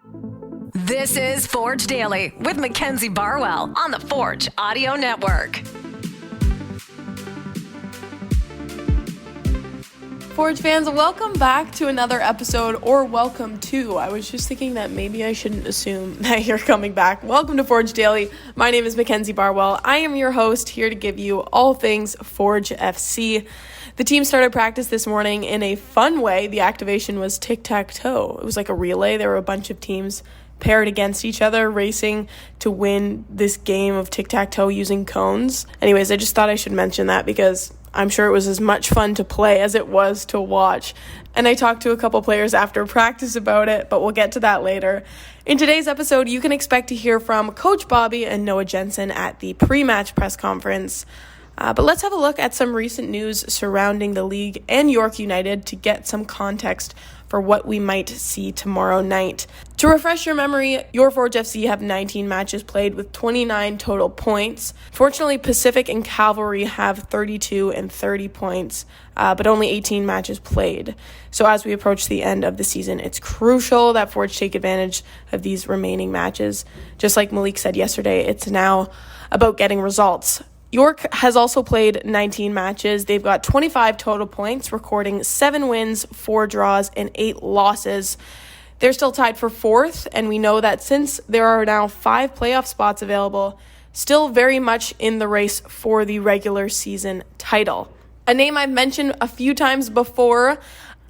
This is Forge Daily with Mackenzie Barwell on the Forge Audio Network. Forge fans, welcome back to another episode, or welcome to. I was just thinking that maybe I shouldn't assume that you're coming back. Welcome to Forge Daily. My name is Mackenzie Barwell. I am your host, here to give you all things Forge FC. The team started practice this morning in a fun way. The activation was tic-tac-toe. It was like a relay. There were a bunch of teams paired against each other, racing to win this game of tic-tac-toe using cones. Anyways, I just thought I should mention that because I'm sure it was as much fun to play as it was to watch. And I talked to a couple players after practice about it, but we'll get to that later. In today's episode, you can expect to hear from Coach Bobby and Noah Jensen at the pre-match press conference. But let's have a look at some recent news surrounding the league and York United to get some context for what we might see tomorrow night. To refresh your memory, your Forge FC have 19 matches played with 29 total points. Fortunately, Pacific and Cavalry have 32 and 30 points, but only 18 matches played. So as we approach the end of the season, it's crucial that Forge take advantage of these remaining matches. Just like Malik said yesterday, it's now about getting results. York has also played 19 matches. They've got 25 total points, recording 7 wins, 4 draws, and 8 losses. They're still tied for 4th, and we know that since there are now 5 playoff spots available, still very much in the race for the regular season title. A name I've mentioned a few times before,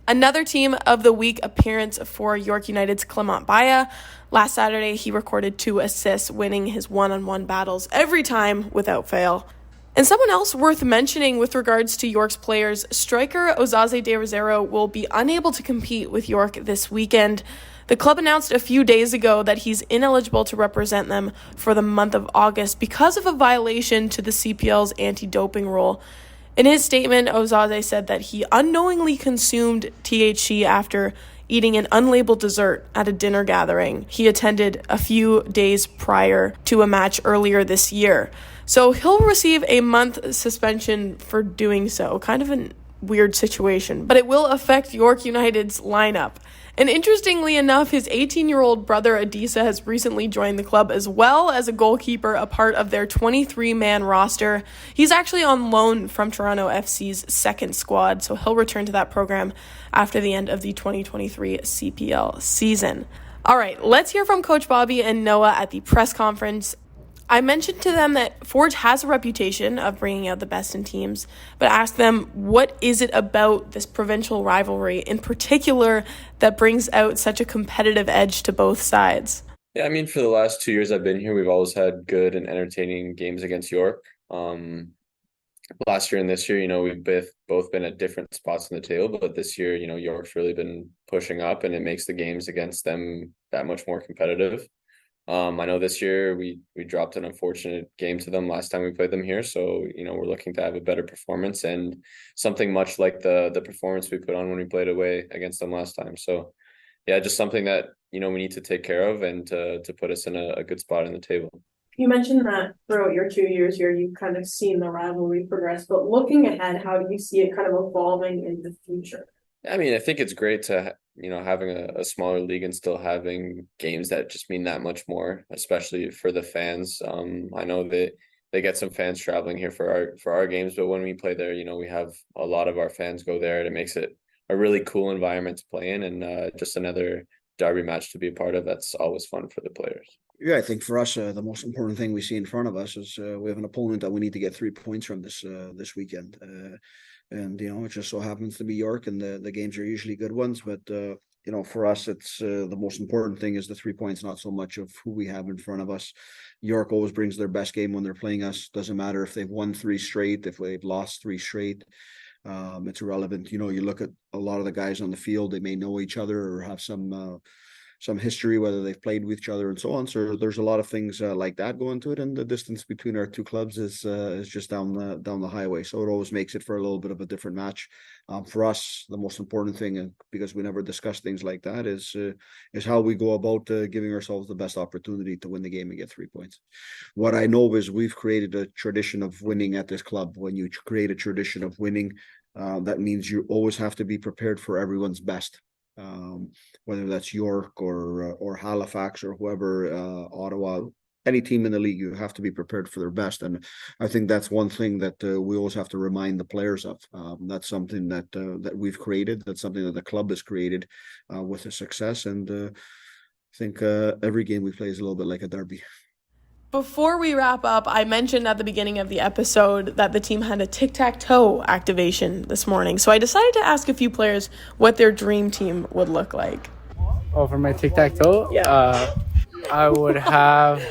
another team of the week appearance for York United's Clement Baya. Last Saturday, he recorded 2 assists, winning his one-on-one battles every time without fail. And someone else worth mentioning with regards to York's players, striker Ozaze De Rosero will be unable to compete with York this weekend. The club announced a few days ago that he's ineligible to represent them for the month of August because of a violation to the CPL's anti-doping rule. In his statement, Ozaze said that he unknowingly consumed THC after eating an unlabeled dessert at a dinner gathering he attended a few days prior to a match earlier this year. So he'll receive a month suspension for doing so. Kind of a weird situation, but it will affect York United's lineup. And interestingly enough, his 18-year-old brother Adisa has recently joined the club as well as a goalkeeper, a part of their 23-man roster. He's actually on loan from Toronto FC's second squad, so he'll return to that program after the end of the 2023 CPL season. All right, let's hear from Coach Bobby and Noah at the press conference. I mentioned to them that Forge has a reputation of bringing out the best in teams, but asked them, what is it about this provincial rivalry in particular that brings out such a competitive edge to both sides? Yeah, I mean, for the last 2 years I've been here, we've always had good and entertaining games against York. Last year and this year, we've both been at different spots on the table, but this year, York's really been pushing up, and it makes the games against them that much more competitive. I know this year we dropped an unfortunate game to them last time we played them here. So, we're looking to have a better performance and something much like the performance we put on when we played away against them last time. So, yeah, just something that, we need to take care of and to put us in a good spot in the table. You mentioned that throughout your 2 years here, you've kind of seen the rivalry progress, but looking ahead, how do you see it kind of evolving in the future? I mean, I think it's great to, having a smaller league and still having games that just mean that much more, especially for the fans. I know that they get some fans traveling here for our games, but when we play there, we have a lot of our fans go there, and it makes it a really cool environment to play in, and just another derby match to be a part of. That's always fun for the players. Yeah, I think for us, the most important thing we see in front of us is we have an opponent that we need to get 3 points from this weekend. And, it just so happens to be York, and the games are usually good ones. But, for us, it's the most important thing is the 3 points, not so much of who we have in front of us. York always brings their best game when they're playing us. Doesn't matter if they've won 3 straight, if they've lost 3 straight. It's irrelevant. You look at a lot of the guys on the field, they may know each other or have some history, whether they've played with each other and so on. So there's a lot of things like that go into it, and the distance between our 2 clubs is just down the highway. So it always makes it for a little bit of a different match. For us, the most important thing, and because we never discuss things like that, is how we go about giving ourselves the best opportunity to win the game and get 3 points. What I know is we've created a tradition of winning at this club. When you create a tradition of winning, that means you always have to be prepared for everyone's best. whether that's York or Halifax or whoever, Ottawa. Any team in the league, you have to be prepared for their best, and I think that's one thing that we always have to remind the players of. That's something that we've created. That's something that the club has created with the success, and I think every game we play is a little bit like a derby. Before we wrap up, I mentioned at the beginning of the episode that the team had a tic-tac-toe activation this morning, so I decided to ask a few players what their dream team would look like. Oh, for my tic-tac-toe? Yeah. I would have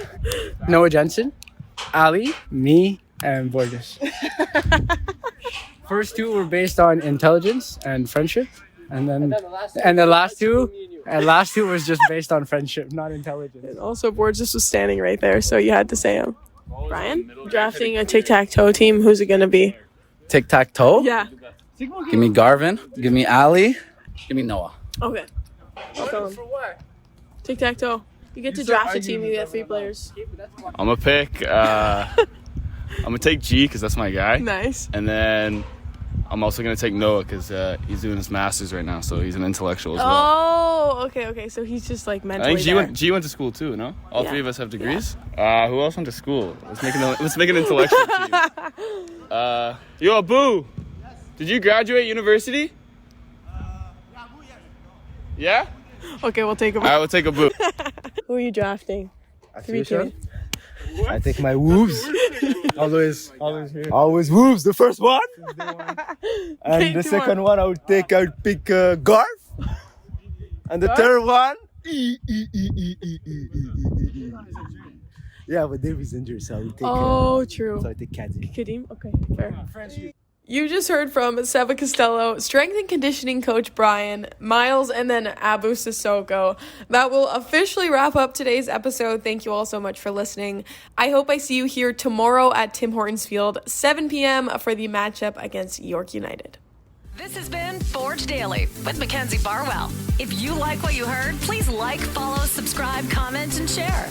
Noah Jensen, Ali, me, and Borges. First two were based on intelligence and friendship, and the last two was just based on friendship, not intelligence. And also, Borges was standing right there, so you had to say him. Brian, drafting a tic-tac-toe team, who's it going to be? Tic-tac-toe? Yeah. Give me Garvin. Give me Ali. Give me Noah. Okay. Tic-tac-toe. You get to draft a team, you get 3 players. I'm going to pick, I'm going to take G because that's my guy. Nice. And then I'm also going to take Noah because he's doing his master's right now, so he's an intellectual as well. Oh, okay. So he's just like mentally I think G went to school too, no? All 3 of us have degrees. Yeah. Who else went to school? Let's make an intellectual team. Yo, Abu, did you graduate university? Yeah? Okay, we'll take a All right, we'll take Abu. Who are you drafting? 3 teams. I take my Wolves. always Wolves. The first one, and the second one I would pick Garth, and the third one. Yeah, but Davy's injured, so I would take. True. So I take Kadim. Okay, fair. You just heard from Seba Costello, strength and conditioning coach Brian, Miles, and then Abu Sissoko. That will officially wrap up today's episode. Thank you all so much for listening. I hope I see you here tomorrow at Tim Hortons Field, 7 p.m. for the matchup against York United. This has been Forge Daily with Mackenzie Barwell. If you like what you heard, please like, follow, subscribe, comment, and share.